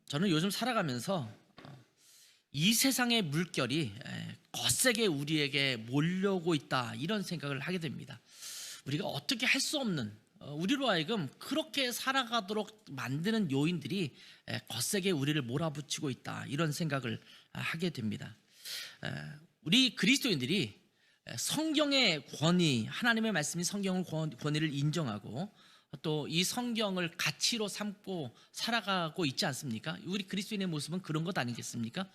저는 요즘 살아가면서 이 세상의 물결이 거세게 우리에게 몰려오고 있다, 이런 생각을 하게 됩니다. 우리가 어떻게 할 수 없는, 우리로 하여금 그렇게 살아가도록 만드는 요인들이 거세게 우리를 몰아붙이고 있다, 이런 생각을 하게 됩니다. 우리 그리스도인들이 성경의 권위, 하나님의 말씀이 성경의 권위를 인정하고 또 이 성경을 가치로 삼고 살아가고 있지 않습니까? 우리 그리스도인의 모습은 그런 것 아니겠습니까?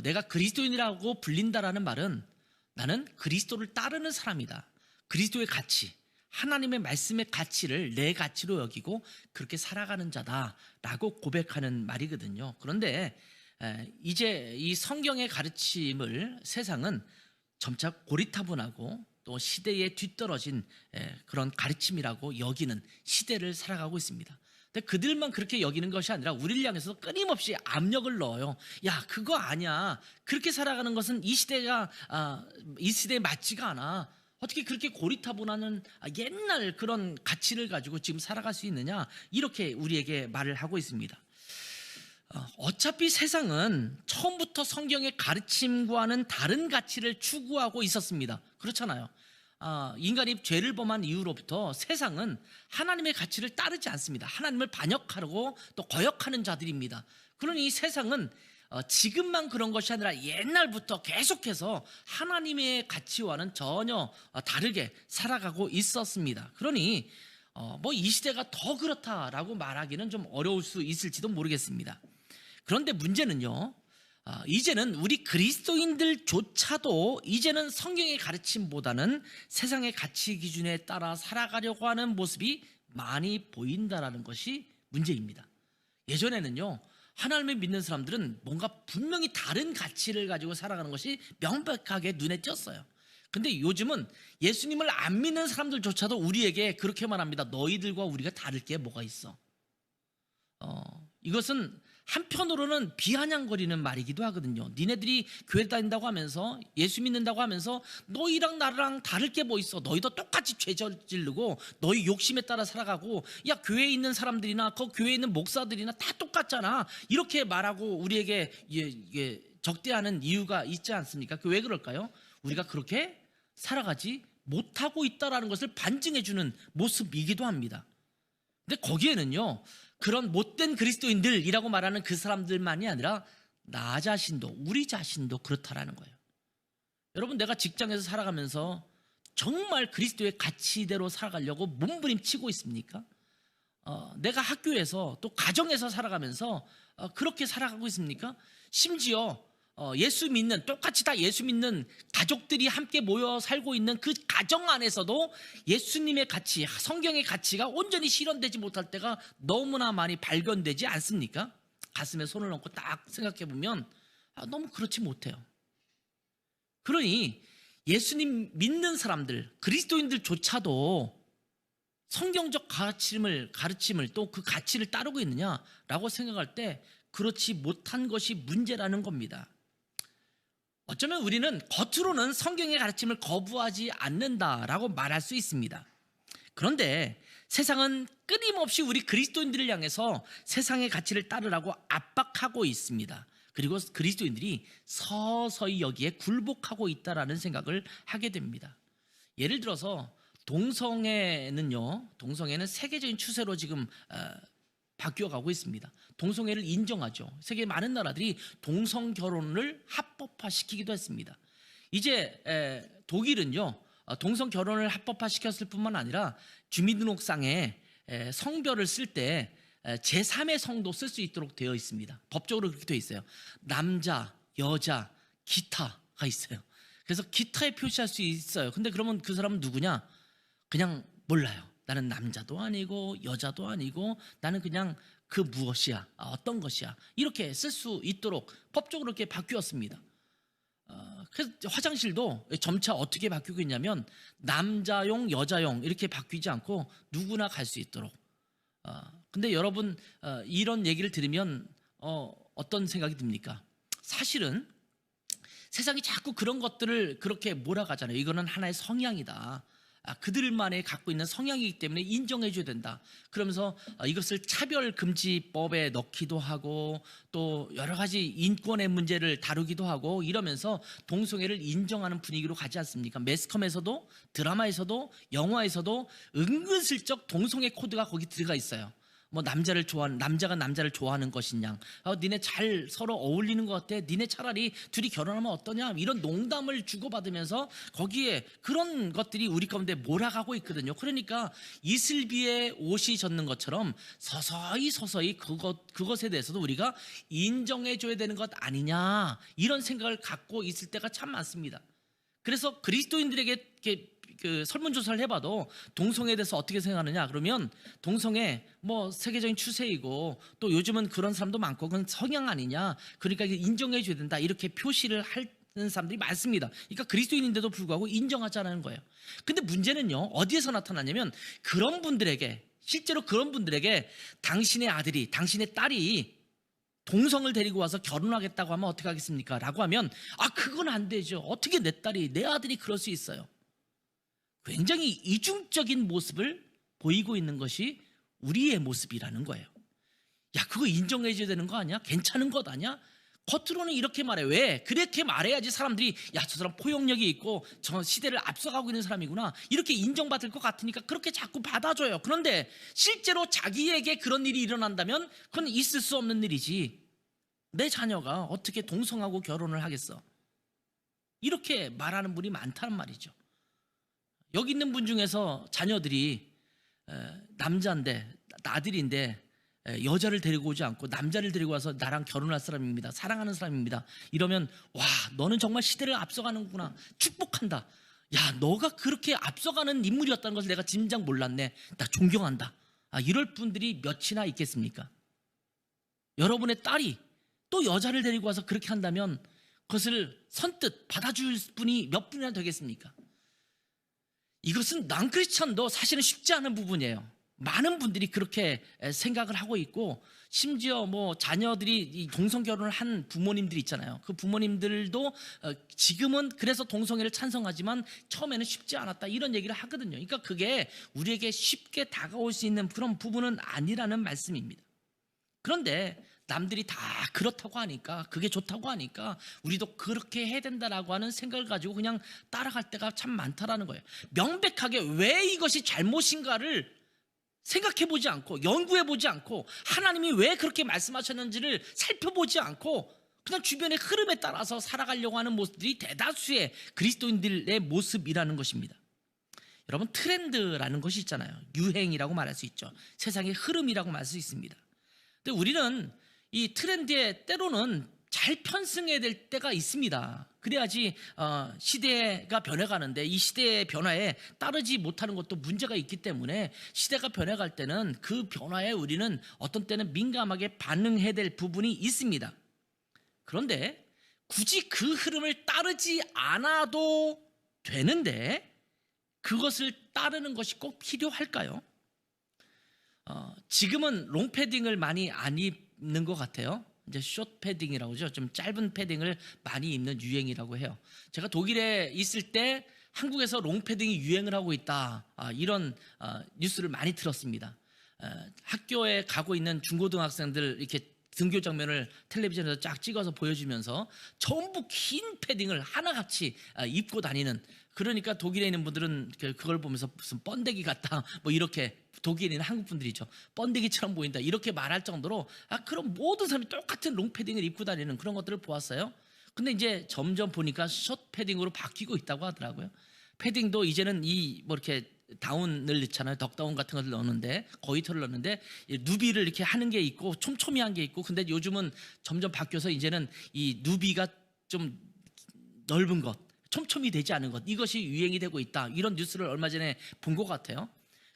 내가 그리스도인이라고 불린다라는 말은 나는 그리스도를 따르는 사람이다, 그리스도의 가치, 하나님의 말씀의 가치를 내 가치로 여기고 그렇게 살아가는 자다라고 고백하는 말이거든요. 그런데 이제 이 성경의 가르침을 세상은 점차 고리타분하고 또 시대에 뒤떨어진 그런 가르침이라고 여기는 시대를 살아가고 있습니다. 근데 그들만 그렇게 여기는 것이 아니라 우리를 향해서 끊임없이 압력을 넣어요. 야, 그거 아니야. 그렇게 살아가는 것은 이 시대에 맞지가 않아. 어떻게 그렇게 고리타분한 옛날 그런 가치를 가지고 지금 살아갈 수 있느냐, 이렇게 우리에게 말을 하고 있습니다. 어차피 세상은 처음부터 성경의 가르침과는 다른 가치를 추구하고 있었습니다. 그렇잖아요. 인간이 죄를 범한 이후로부터 세상은 하나님의 가치를 따르지 않습니다. 하나님을 반역하고 또 거역하는 자들입니다. 그러니 이 세상은 지금만 그런 것이 아니라 옛날부터 계속해서 하나님의 가치와는 전혀 다르게 살아가고 있었습니다. 그러니 이 시대가 더 그렇다라고 말하기는 좀 어려울 수 있을지도 모르겠습니다. 그런데 문제는요, 이제는 우리 그리스도인들조차도 이제는 성경의 가르침보다는 세상의 가치 기준에 따라 살아가려고 하는 모습이 많이 보인다라는 것이 문제입니다. 예전에는요, 하나님을 믿는 사람들은 뭔가 분명히 다른 가치를 가지고 살아가는 것이 명백하게 눈에 띄었어요. 근데 요즘은 예수님을 안 믿는 사람들조차도 우리에게 그렇게 말합니다. 너희들과 우리가 다를 게 뭐가 있어? 이것은 한편으로는 비아냥거리는 말이기도 하거든요. 니네들이 교회 다닌다고 하면서 예수 믿는다고 하면서 너희랑 나랑 다를 게 뭐 있어? 너희도 똑같이 죄 저지르고 너희 욕심에 따라 살아가고, 야, 교회에 있는 사람들이나 그 교회에 있는 목사들이나 다 똑같잖아, 이렇게 말하고 우리에게 적대하는 이유가 있지 않습니까? 왜 그럴까요? 우리가 그렇게 살아가지 못하고 있다는 것을 반증해주는 모습이기도 합니다. 근데 거기에는요, 그런 못된 그리스도인들이라고 말하는 그 사람들만이 아니라 나 자신도, 우리 자신도 그렇다라는 거예요. 여러분, 내가 직장에서 살아가면서 정말 그리스도의 가치대로 살아가려고 몸부림치고 있습니까? 내가 학교에서 또 가정에서 살아가면서 그렇게 살아가고 있습니까? 심지어 똑같이 다 예수 믿는 가족들이 함께 모여 살고 있는 그 가정 안에서도 예수님의 가치, 성경의 가치가 온전히 실현되지 못할 때가 너무나 많이 발견되지 않습니까? 가슴에 손을 얹고 딱 생각해 보면 너무 그렇지 못해요. 그러니 예수님 믿는 사람들, 그리스도인들조차도 성경적 가르침을 또 그 가치를 따르고 있느냐라고 생각할 때 그렇지 못한 것이 문제라는 겁니다. 어쩌면 우리는 겉으로는 성경의 가르침을 거부하지 않는다라고 말할 수 있습니다. 그런데 세상은 끊임없이 우리 그리스도인들을 향해서 세상의 가치를 따르라고 압박하고 있습니다. 그리고 그리스도인들이 서서히 여기에 굴복하고 있다라는 생각을 하게 됩니다. 예를 들어서 동성애는 세계적인 추세로 지금 바뀌어가고 있습니다. 동성애를 인정하죠. 세계 많은 나라들이 동성 결혼을 합법화시키기도 했습니다. 이제 독일은요, 동성 결혼을 합법화시켰을 뿐만 아니라 주민등록상에 성별을 쓸 때 제3의 성도 쓸 수 있도록 되어 있습니다. 법적으로 그렇게 되어 있어요. 남자, 여자, 기타가 있어요. 그래서 기타에 표시할 수 있어요. 근데 그러면 그 사람은 누구냐? 그냥 몰라요. 나는 남자도 아니고 여자도 아니고 나는 그냥 그 무엇이야, 어떤 것이야, 이렇게 쓸 수 있도록 법적으로 이렇게 바뀌었습니다. 그래서 화장실도 점차 어떻게 바뀌고 있냐면 남자용, 여자용 이렇게 바뀌지 않고 누구나 갈 수 있도록. 근데 여러분, 이런 얘기를 들으면 어떤 생각이 듭니까? 사실은 세상이 자꾸 그런 것들을 그렇게 몰아가잖아요. 이거는 하나의 성향이다. 그들만의 갖고 있는 성향이기 때문에 인정해줘야 된다. 그러면서 이것을 차별금지법에 넣기도 하고 또 여러 가지 인권의 문제를 다루기도 하고 이러면서 동성애를 인정하는 분위기로 가지 않습니까? 매스컴에서도 드라마에서도 영화에서도 은근슬쩍 동성애 코드가 거기 들어가 있어요. 뭐 남자가 남자를 좋아하는 것이냐, 니네 잘 서로 어울리는 것 같아, 니네 차라리 둘이 결혼하면 어떠냐, 이런 농담을 주고받으면서 거기에 그런 것들이 우리 가운데 몰아가고 있거든요. 그러니까 이슬비에 옷이 젖는 것처럼 서서히 그것에 대해서도 우리가 인정해줘야 되는 것 아니냐, 이런 생각을 갖고 있을 때가 참 많습니다. 그래서 그리스도인들에게 이렇게 설문조사를 해봐도 동성애에 대해서 어떻게 생각하느냐 그러면 동성애 뭐 세계적인 추세이고 또 요즘은 그런 사람도 많고 그건 성향 아니냐, 그러니까 인정해 줘야 된다, 이렇게 표시를 하는 사람들이 많습니다. 그러니까 그리스도인인데도 불구하고 인정하지 않는 거예요. 근데 문제는요 어디에서 나타나냐면 실제로 그런 분들에게 당신의 아들이, 당신의 딸이 동성을 데리고 와서 결혼하겠다고 하면 어떻게 하겠습니까? 라고 하면 그건 안 되죠. 어떻게 내 딸이, 내 아들이 그럴 수 있어요? 굉장히 이중적인 모습을 보이고 있는 것이 우리의 모습이라는 거예요. 야, 그거 인정해줘야 되는 거 아니야? 괜찮은 것 아니야? 겉으로는 이렇게 말해. 왜? 그렇게 말해야지 사람들이 야, 저 사람 포용력이 있고 저 시대를 앞서가고 있는 사람이구나, 이렇게 인정받을 것 같으니까 그렇게 자꾸 받아줘요. 그런데 실제로 자기에게 그런 일이 일어난다면 그건 있을 수 없는 일이지. 내 자녀가 어떻게 동성하고 결혼을 하겠어? 이렇게 말하는 분이 많다는 말이죠. 여기 있는 분 중에서 자녀들이 남자인데, 아들인데 여자를 데리고 오지 않고 남자를 데리고 와서 나랑 결혼할 사람입니다, 사랑하는 사람입니다, 이러면 와, 너는 정말 시대를 앞서가는구나, 축복한다, 야, 너가 그렇게 앞서가는 인물이었다는 것을 내가 진작 몰랐네, 나 존경한다, 이럴 분들이 몇이나 있겠습니까? 여러분의 딸이 또 여자를 데리고 와서 그렇게 한다면 그것을 선뜻 받아줄 분이 몇 분이나 되겠습니까? 이것은 난크리스천도 사실은 쉽지 않은 부분이에요. 많은 분들이 그렇게 생각을 하고 있고, 심지어 뭐 자녀들이 동성 결혼을 한 부모님들이 있잖아요. 그 부모님들도 지금은 그래서 동성애를 찬성하지만 처음에는 쉽지 않았다, 이런 얘기를 하거든요. 그러니까 그게 우리에게 쉽게 다가올 수 있는 그런 부분은 아니라는 말씀입니다. 그런데 남들이 다 그렇다고 하니까, 그게 좋다고 하니까 우리도 그렇게 해야 된다라고 하는 생각을 가지고 그냥 따라갈 때가 참 많다라는 거예요. 명백하게 왜 이것이 잘못인가를 생각해보지 않고, 연구해보지 않고, 하나님이 왜 그렇게 말씀하셨는지를 살펴보지 않고 그냥 주변의 흐름에 따라서 살아가려고 하는 모습들이 대다수의 그리스도인들의 모습이라는 것입니다. 여러분, 트렌드라는 것이 있잖아요. 유행이라고 말할 수 있죠. 세상의 흐름이라고 말할 수 있습니다. 근데 우리는 이 트렌드에 때로는 잘 편승해야 될 때가 있습니다. 그래야지 시대가 변해가는데 이 시대의 변화에 따르지 못하는 것도 문제가 있기 때문에 시대가 변해갈 때는 그 변화에 우리는 어떤 때는 민감하게 반응해야 될 부분이 있습니다. 그런데 굳이 그 흐름을 따르지 않아도 되는데 그것을 따르는 것이 꼭 필요할까요? 지금은 롱 패딩을 많이 안 입는 것 같아요. 이제 숏 패딩이라고 하죠. 좀 짧은 패딩을 많이 입는 유행이라고 해요. 제가 독일에 있을 때 한국에서 롱 패딩이 유행을 하고 있다, 이런 뉴스를 많이 들었습니다. 학교에 가고 있는 중고등학생들 이렇게 등교 장면을 텔레비전에서 쫙 찍어서 보여주면서 전부 긴 패딩을 하나같이 입고 다니는, 그러니까 독일에 있는 분들은 그걸 보면서 무슨 번데기 같다, 뭐 이렇게, 독일에 있는 한국 분들이죠, 번데기처럼 보인다, 이렇게 말할 정도로 그런 모든 사람이 똑같은 롱패딩을 입고 다니는 그런 것들을 보았어요. 근데 이제 점점 보니까 숏 패딩으로 바뀌고 있다고 하더라고요. 패딩도 이제는 뭐 이렇게 다운을 넣잖아요. 덕다운 같은 걸 넣는데, 거위털을 넣는데 누비를 이렇게 하는 게 있고 촘촘히한 게 있고, 근데 요즘은 점점 바뀌어서 이제는 이 누비가 좀 넓은 것, 촘촘히 되지 않은 것, 이것이 유행이 되고 있다, 이런 뉴스를 얼마 전에 본 것 같아요.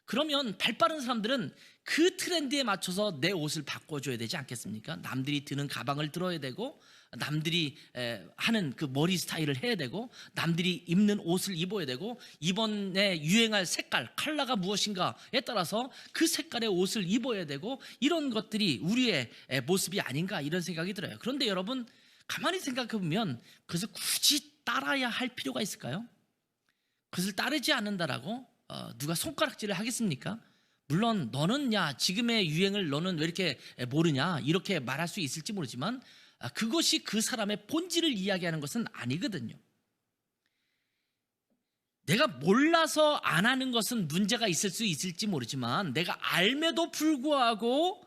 그러면 발빠른 사람들은 그 트렌드에 맞춰서 내 옷을 바꿔줘야 되지 않겠습니까? 남들이 드는 가방을 들어야 되고, 남들이 하는 그 머리 스타일을 해야 되고, 남들이 입는 옷을 입어야 되고, 이번에 유행할 색깔, 컬러가 무엇인가에 따라서 그 색깔의 옷을 입어야 되고, 이런 것들이 우리의 모습이 아닌가, 이런 생각이 들어요. 그런데 여러분, 가만히 생각해 보면 그것을 굳이 따라야 할 필요가 있을까요? 그것을 따르지 않는다라고 누가 손가락질을 하겠습니까? 물론 너는 야 지금의 유행을 너는 왜 이렇게 모르냐 이렇게 말할 수 있을지 모르지만 그것이 그 사람의 본질을 이야기하는 것은 아니거든요. 내가 몰라서 안 하는 것은 문제가 있을 수 있을지 모르지만 내가 알매도 불구하고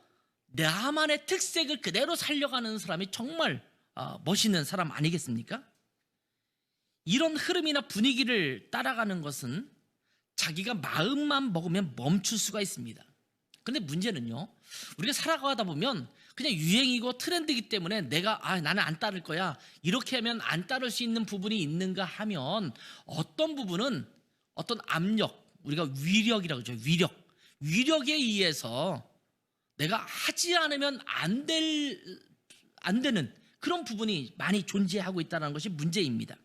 나만의 특색을 그대로 살려가는 사람이 정말 멋있는 사람 아니겠습니까? 이런 흐름이나 분위기를 따라가는 것은 자기가 마음만 먹으면 멈출 수가 있습니다. 근데 문제는요, 우리가 살아가다 보면 그냥 유행이고 트렌드이기 때문에 내가 나는 안 따를 거야 이렇게 하면 안 따를 수 있는 부분이 있는가 하면 어떤 부분은 어떤 압력, 우리가 위력이라고 하죠. 위력에 의해서 내가 하지 않으면 안 되는 그런 부분이 많이 존재하고 있다는 것이 문제입니다.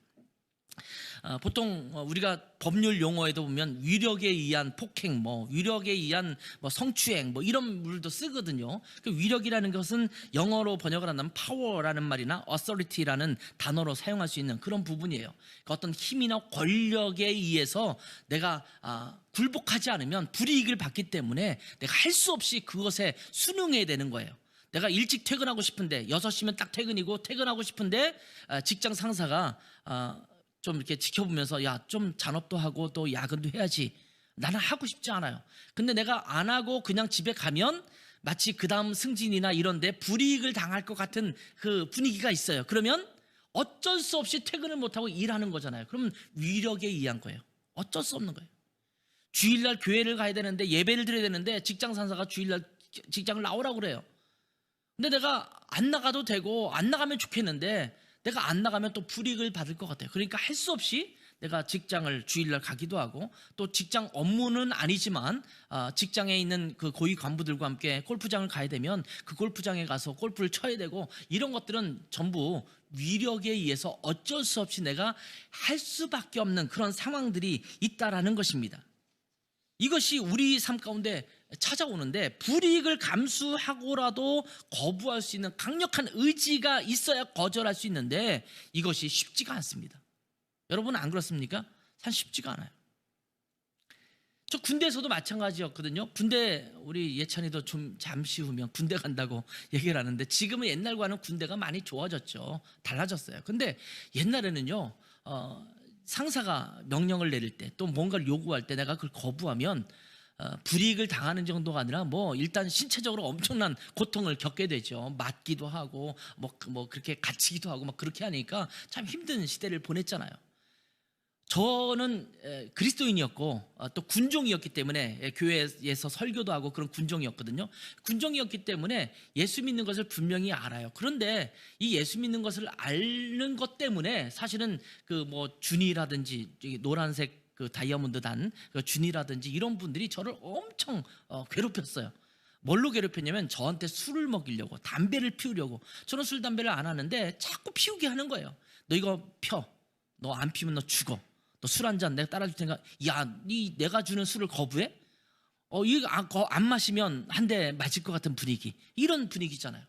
보통 우리가 법률 용어에도 보면 위력에 의한 폭행, 위력에 의한 성추행, 이런 물도 쓰거든요. 그 위력이라는 것은 영어로 번역을 한다면 power라는 말이나 authority라는 단어로 사용할 수 있는 그런 부분이에요. 그러니까 어떤 힘이나 권력에 의해서 내가 굴복하지 않으면 불이익을 받기 때문에 내가 할 수 없이 그것에 순응해야 되는 거예요. 내가 일찍 퇴근하고 싶은데 6시면 딱 퇴근이고 퇴근하고 싶은데 직장 상사가 좀 이렇게 지켜보면서 야, 좀 잔업도 하고 또 야근도 해야지. 나는 하고 싶지 않아요. 근데 내가 안 하고 그냥 집에 가면 마치 그 다음 승진이나 이런 데 불이익을 당할 것 같은 그 분위기가 있어요. 그러면 어쩔 수 없이 퇴근을 못하고 일하는 거잖아요. 그러면 위력에 의한 거예요. 어쩔 수 없는 거예요. 주일날 교회를 가야 되는데 예배를 드려야 되는데 직장 상사가 주일날 직장을 나오라고 그래요. 근데 내가 안 나가도 되고 안 나가면 좋겠는데 내가 안 나가면 또 불이익을 받을 것 같아요. 그러니까 할 수 없이 내가 직장을 주일날 가기도 하고 또 직장 업무는 아니지만 직장에 있는 그 고위 간부들과 함께 골프장을 가야 되면 그 골프장에 가서 골프를 쳐야 되고 이런 것들은 전부 위력에 의해서 어쩔 수 없이 내가 할 수밖에 없는 그런 상황들이 있다라는 것입니다. 이것이 우리 삶 가운데 찾아오는데 불이익을 감수하고라도 거부할 수 있는 강력한 의지가 있어야 거절할 수 있는데 이것이 쉽지가 않습니다. 여러분은 안 그렇습니까? 사실 쉽지가 않아요. 저 군대에서도 마찬가지였거든요. 군대 우리 예찬이도 좀 잠시 후면 군대 간다고 얘기를 하는데 지금은 옛날과는 군대가 많이 좋아졌죠. 달라졌어요. 근데 옛날에는요 상사가 명령을 내릴 때 또 뭔가를 요구할 때 내가 그걸 거부하면 불이익을 당하는 정도가 아니라 일단 신체적으로 엄청난 고통을 겪게 되죠. 맞기도 하고 그렇게 갇히기도 하고 그렇게 하니까 참 힘든 시대를 보냈잖아요. 저는 그리스도인이었고 또 군종이었기 때문에 교회에서 설교도 하고 그런 군종이었거든요. 군종이었기 때문에 예수 믿는 것을 분명히 알아요. 그런데 이 예수 믿는 것을 아는 것 때문에 사실은 준이라든지 노란색 그 다이아몬드 단 준이라든지 이런 분들이 저를 엄청 괴롭혔어요. 뭘로 괴롭혔냐면 저한테 술을 먹이려고 담배를 피우려고. 저는 술 담배를 안 하는데 자꾸 피우게 하는 거예요. 너 이거 펴. 너 안 피우면 너 죽어. 너 술 한 잔 내가 따라줄 테니까 야, 내가 주는 술을 거부해? 이거 안 마시면 한 대 맞을 것 같은 분위기. 이런 분위기잖아요.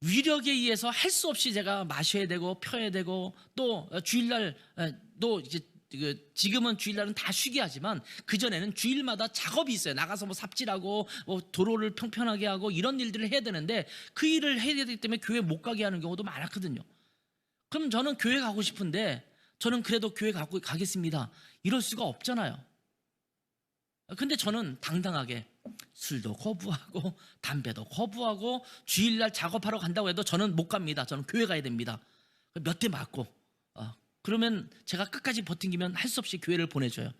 위력에 의해서 할 수 없이 제가 마셔야 되고 펴야 되고 또 주일날 또 이제 지금은 주일날은 다 쉬게 하지만 그전에는 주일마다 작업이 있어요. 나가서 삽질하고 도로를 평평하게 하고 이런 일들을 해야 되는데 그 일을 해야 되기 때문에 교회 못 가게 하는 경우도 많았거든요. 그럼 저는 교회 가고 싶은데 저는 그래도 교회 가겠습니다. 이럴 수가 없잖아요. 근데 저는 당당하게 술도 거부하고 담배도 거부하고 주일날 작업하러 간다고 해도 저는 못 갑니다. 저는 교회 가야 됩니다. 몇 대 맞고 그러면 제가 끝까지 버팅기면 할 수 없이 교회를 보내줘요.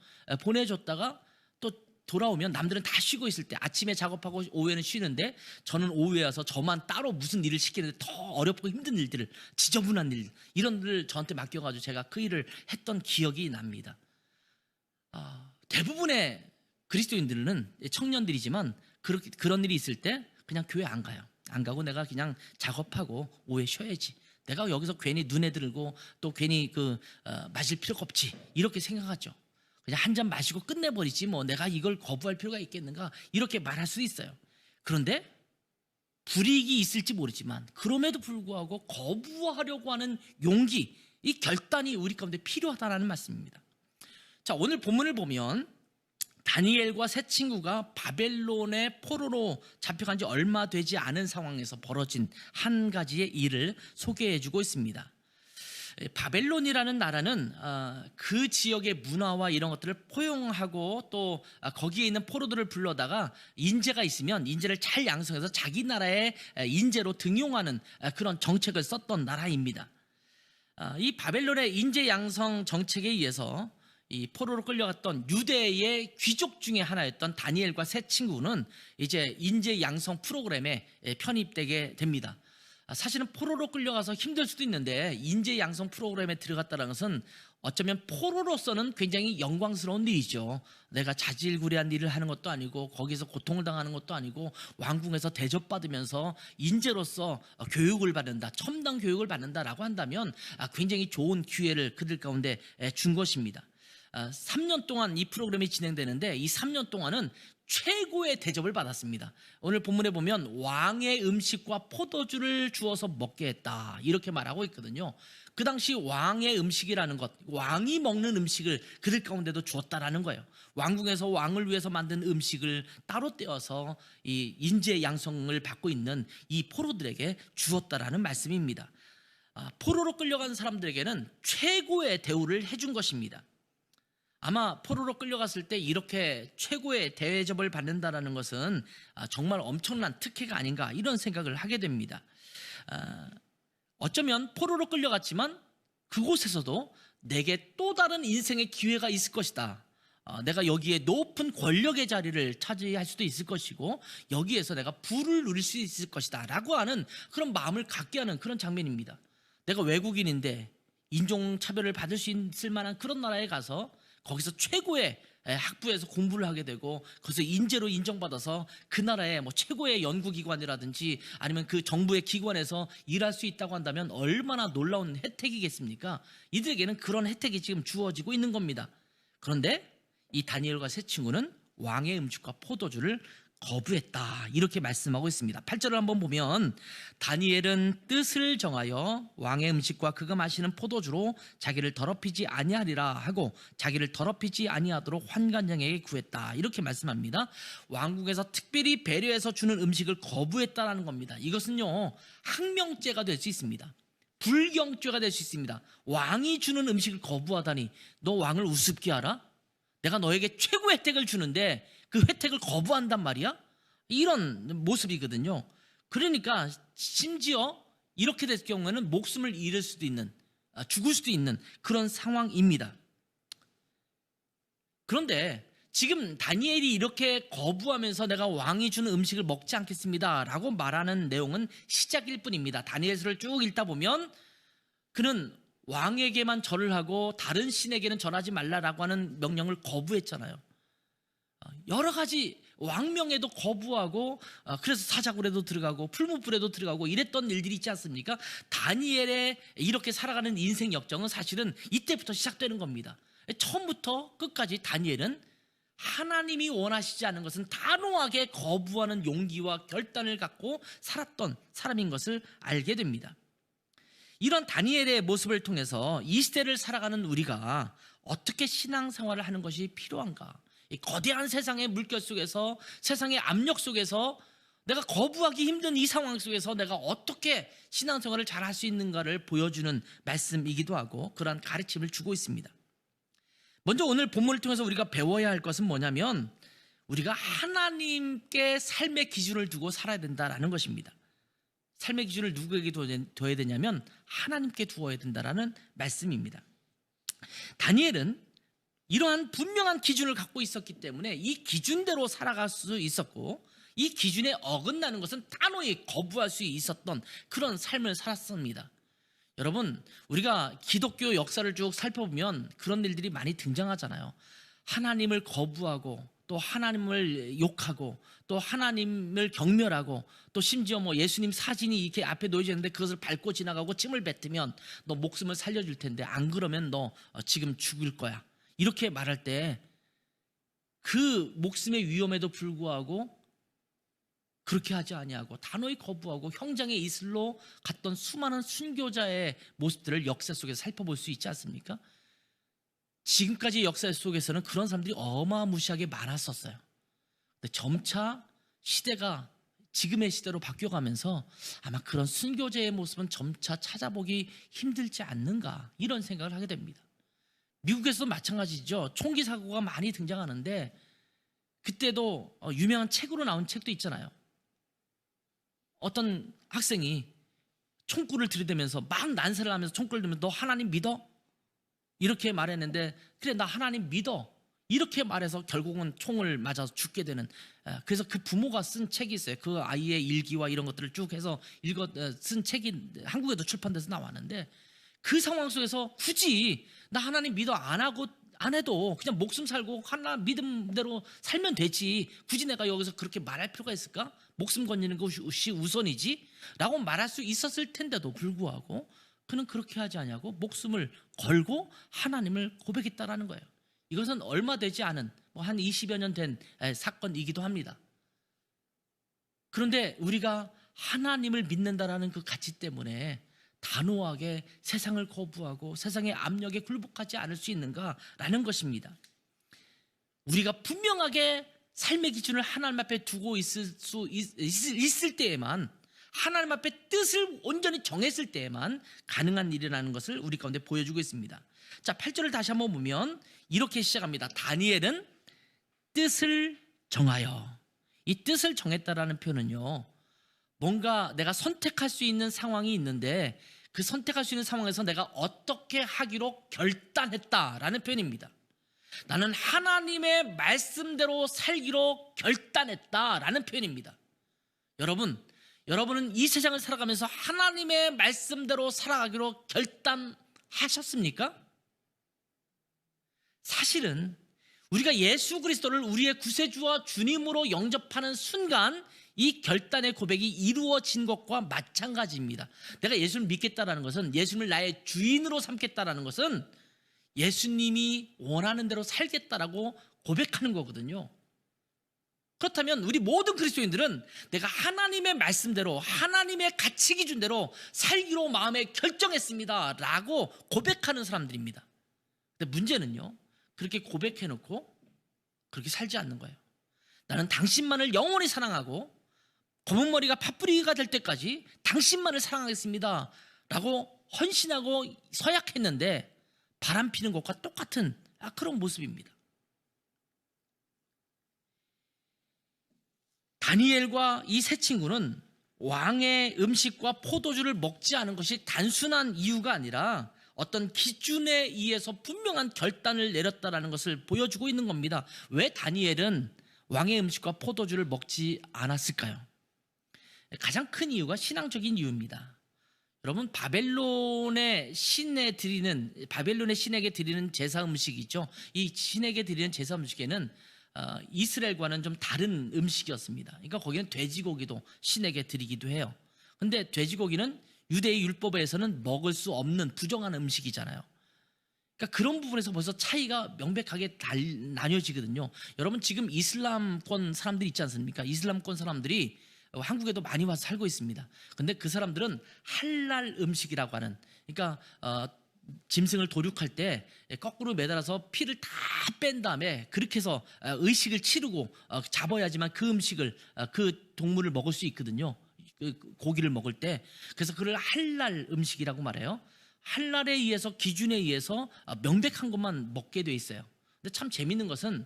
보내줬다가 또 돌아오면 남들은 다 쉬고 있을 때 아침에 작업하고 오후에는 쉬는데 저는 오후에 와서 저만 따로 무슨 일을 시키는데 더 어렵고 힘든 일들을 지저분한 일 이런 일을 저한테 맡겨가지고 제가 그 일을 했던 기억이 납니다. 대부분의 그리스도인들은 청년들이지만 그런 일이 있을 때 그냥 교회 안 가요. 안 가고 내가 그냥 작업하고 오후에 쉬어야지. 내가 여기서 괜히 눈에 들고 또 괜히 마실 필요가 없지 이렇게 생각하죠. 그냥 한 잔 마시고 끝내버리지 내가 이걸 거부할 필요가 있겠는가 이렇게 말할 수 있어요. 그런데 불이익이 있을지 모르지만 그럼에도 불구하고 거부하려고 하는 용기, 이 결단이 우리 가운데 필요하다는 말씀입니다. 자, 오늘 본문을 보면 다니엘과 세 친구가 바벨론의 포로로 잡혀간 지 얼마 되지 않은 상황에서 벌어진 한 가지의 일을 소개해주고 있습니다. 바벨론이라는 나라는 그 지역의 문화와 이런 것들을 포용하고 또 거기에 있는 포로들을 불러다가 인재가 있으면 인재를 잘 양성해서 자기 나라의 인재로 등용하는 그런 정책을 썼던 나라입니다. 이 바벨론의 인재 양성 정책에 의해서 이 포로로 끌려갔던 유대의 귀족 중에 하나였던 다니엘과 세 친구는 이제 인재 양성 프로그램에 편입되게 됩니다. 사실은 포로로 끌려가서 힘들 수도 있는데 인재 양성 프로그램에 들어갔다는 것은 어쩌면 포로로서는 굉장히 영광스러운 일이죠. 내가 자질구레한 일을 하는 것도 아니고 거기서 고통을 당하는 것도 아니고 왕궁에서 대접받으면서 인재로서 교육을 받는다, 첨단 교육을 받는다라고 한다면 굉장히 좋은 기회를 그들 가운데 준 것입니다. 3년 동안 이 프로그램이 진행되는데 이 3년 동안은 최고의 대접을 받았습니다. 오늘 본문에 보면 왕의 음식과 포도주를 주어서 먹게 했다 이렇게 말하고 있거든요. 그 당시 왕의 음식이라는 것, 왕이 먹는 음식을 그들 가운데도 주었다라는 거예요. 왕궁에서 왕을 위해서 만든 음식을 따로 떼어서 이 인재 양성을 받고 있는 이 포로들에게 주었다라는 말씀입니다. 포로로 끌려간 사람들에게는 최고의 대우를 해준 것입니다. 아마 포로로 끌려갔을 때 이렇게 최고의 대접을 받는다는 것은 정말 엄청난 특혜가 아닌가 이런 생각을 하게 됩니다. 어쩌면 포로로 끌려갔지만 그곳에서도 내게 또 다른 인생의 기회가 있을 것이다. 내가 여기에 높은 권력의 자리를 차지할 수도 있을 것이고 여기에서 내가 부를 누릴 수 있을 것이다 라고 하는 그런 마음을 갖게 하는 그런 장면입니다. 내가 외국인인데 인종차별을 받을 수 있을 만한 그런 나라에 가서 거기서 최고의 학부에서 공부를 하게 되고 거기서 인재로 인정받아서 그 나라의 최고의 연구기관이라든지 아니면 그 정부의 기관에서 일할 수 있다고 한다면 얼마나 놀라운 혜택이겠습니까? 이들에게는 그런 혜택이 지금 주어지고 있는 겁니다. 그런데 이 다니엘과 세 친구는 왕의 음식과 포도주를 거부했다 이렇게 말씀하고 있습니다. 8절을 한번 보면 다니엘은 뜻을 정하여 왕의 음식과 그가 마시는 포도주로 자기를 더럽히지 아니하리라 하고 자기를 더럽히지 아니하도록 환관장에게 구했다 이렇게 말씀합니다. 왕국에서 특별히 배려해서 주는 음식을 거부했다라는 겁니다. 이것은요 항명죄가 될 수 있습니다. 불경죄가 될 수 있습니다. 왕이 주는 음식을 거부하다니 너 왕을 우습게 알아? 내가 너에게 최고의 혜택을 주는데 그 혜택을 거부한단 말이야? 이런 모습이거든요. 그러니까 심지어 이렇게 될 경우에는 목숨을 잃을 수도 있는, 죽을 수도 있는 그런 상황입니다. 그런데 지금 다니엘이 이렇게 거부하면서 내가 왕이 주는 음식을 먹지 않겠습니다 라고 말하는 내용은 시작일 뿐입니다. 다니엘서를 쭉 읽다 보면 그는 왕에게만 절을 하고 다른 신에게는 절하지 말라라고 하는 명령을 거부했잖아요. 여러 가지 왕명에도 거부하고 그래서 사자굴에도 들어가고 풀무불에도 들어가고 이랬던 일들이 있지 않습니까? 다니엘의 이렇게 살아가는 인생 역정은 사실은 이때부터 시작되는 겁니다. 처음부터 끝까지 다니엘은 하나님이 원하시지 않은 것은 단호하게 거부하는 용기와 결단을 갖고 살았던 사람인 것을 알게 됩니다. 이런 다니엘의 모습을 통해서 이 시대를 살아가는 우리가 어떻게 신앙생활을 하는 것이 필요한가? 이 거대한 세상의 물결 속에서 세상의 압력 속에서 내가 거부하기 힘든 이 상황 속에서 내가 어떻게 신앙생활을 잘 할 수 있는가를 보여주는 말씀이기도 하고 그러한 가르침을 주고 있습니다. 먼저 오늘 본문을 통해서 우리가 배워야 할 것은 뭐냐면 우리가 하나님께 삶의 기준을 두고 살아야 된다라는 것입니다. 삶의 기준을 누구에게 둬야 되냐면 하나님께 두어야 된다라는 말씀입니다. 다니엘은 이러한 분명한 기준을 갖고 있었기 때문에 이 기준대로 살아갈 수 있었고 이 기준에 어긋나는 것은 단호히 거부할 수 있었던 그런 삶을 살았습니다. 여러분, 우리가 기독교 역사를 쭉 살펴보면 그런 일들이 많이 등장하잖아요. 하나님을 거부하고 또 하나님을 욕하고 또 하나님을 경멸하고 또 심지어 예수님 사진이 이렇게 앞에 놓여져 있는데 그것을 밟고 지나가고 침을 뱉으면 너 목숨을 살려줄 텐데 안 그러면 너 지금 죽을 거야. 이렇게 말할 때 그 목숨의 위험에도 불구하고 그렇게 하지 아니하고 단호히 거부하고 형장의 이슬로 갔던 수많은 순교자의 모습들을 역사 속에서 살펴볼 수 있지 않습니까? 지금까지 역사 속에서는 그런 사람들이 어마무시하게 많았었어요. 근데 점차 시대가 지금의 시대로 바뀌어가면서 아마 그런 순교자의 모습은 점차 찾아보기 힘들지 않는가, 이런 생각을 하게 됩니다. 미국에서도 마찬가지죠. 총기 사고가 많이 등장하는데 그때도 유명한 책으로 나온 책도 있잖아요. 어떤 학생이 총구를 들이대면서 막 난세를 하면서 총구를 들면서 너 하나님 믿어? 이렇게 말했는데 그래 나 하나님 믿어, 이렇게 말해서 결국은 총을 맞아서 죽게 되는, 그래서 그 부모가 쓴 책이 있어요. 그 아이의 일기와 이런 것들을 쭉 해서 쓴 책이 한국에도 출판돼서 나왔는데, 그 상황 속에서 굳이 나 하나님 믿어 안 해도 그냥 목숨 살고 하나님 믿음대로 살면 되지, 굳이 내가 여기서 그렇게 말할 필요가 있을까? 목숨 건지는 것이 우선이지 라고 말할 수 있었을 텐데도 불구하고 그는 그렇게 하지 않냐고 목숨을 걸고 하나님을 고백했다라는 거예요. 이것은 얼마 되지 않은 한 20여 년 된 사건이기도 합니다. 그런데 우리가 하나님을 믿는다라는 그 가치 때문에 단호하게 세상을 거부하고 세상의 압력에 굴복하지 않을 수 있는가라는 것입니다. 우리가 분명하게 삶의 기준을 하나님 앞에 두고 있을 때에만, 하나님 앞에 뜻을 온전히 정했을 때에만 가능한 일이라는 것을 우리 가운데 보여주고 있습니다. 자, 8절을 다시 한번 보면 이렇게 시작합니다. 다니엘은 뜻을 정하여. 이 뜻을 정했다라는 표현은요, 뭔가 내가 선택할 수 있는 상황이 있는데 그 선택할 수 있는 상황에서 내가 어떻게 하기로 결단했다라는 표현입니다. 나는 하나님의 말씀대로 살기로 결단했다라는 표현입니다. 여러분은 이 세상을 살아가면서 하나님의 말씀대로 살아가기로 결단하셨습니까? 사실은 우리가 예수 그리스도를 우리의 구세주와 주님으로 영접하는 순간 이 결단의 고백이 이루어진 것과 마찬가지입니다. 내가 예수를 믿겠다라는 것은, 예수님을 나의 주인으로 삼겠다라는 것은 예수님이 원하는 대로 살겠다라고 고백하는 거거든요. 그렇다면 우리 모든 그리스도인들은 내가 하나님의 말씀대로, 하나님의 가치 기준대로 살기로 마음에 결정했습니다 라고 고백하는 사람들입니다. 근데 문제는요, 그렇게 고백해놓고 그렇게 살지 않는 거예요. 나는 당신만을 영원히 사랑하고 검은 머리가 팥뿌리가 될 때까지 당신만을 사랑하겠습니다 라고 헌신하고 서약했는데 바람 피는 것과 똑같은 그런 모습입니다. 다니엘과 이 세 친구는 왕의 음식과 포도주를 먹지 않은 것이 단순한 이유가 아니라 어떤 기준에 의해서 분명한 결단을 내렸다는 것을 보여주고 있는 겁니다. 왜 다니엘은 왕의 음식과 포도주를 먹지 않았을까요? 가장 큰 이유가 신앙적인 이유입니다. 여러분, 바벨론의 신에게 드리는 제사 음식이죠. 이 신에게 드리는 제사 음식에는 이스라엘과는 좀 다른 음식이었습니다. 그러니까 거기는 돼지고기도 신에게 드리기도 해요. 근데 돼지고기는 유대의 율법에서는 먹을 수 없는 부정한 음식이잖아요. 그러니까 그런 부분에서 벌써 차이가 명백하게 나뉘어지거든요. 여러분, 지금 이슬람권 사람들이 있지 않습니까? 이슬람권 사람들이 한국에도 많이 와서 살고 있습니다. 근데 그 사람들은 할랄 음식이라고 하는, 그러니까 짐승을 도륙할 때 거꾸로 매달아서 피를 다 뺀 다음에 그렇게 해서 의식을 치르고 잡아야지만 그 음식을, 그 동물을 먹을 수 있거든요. 그 고기를 먹을 때. 그래서 그걸 할랄 음식이라고 말해요. 할랄에 의해서, 기준에 의해서 명백한 것만 먹게 돼 있어요. 근데 참 재밌는 것은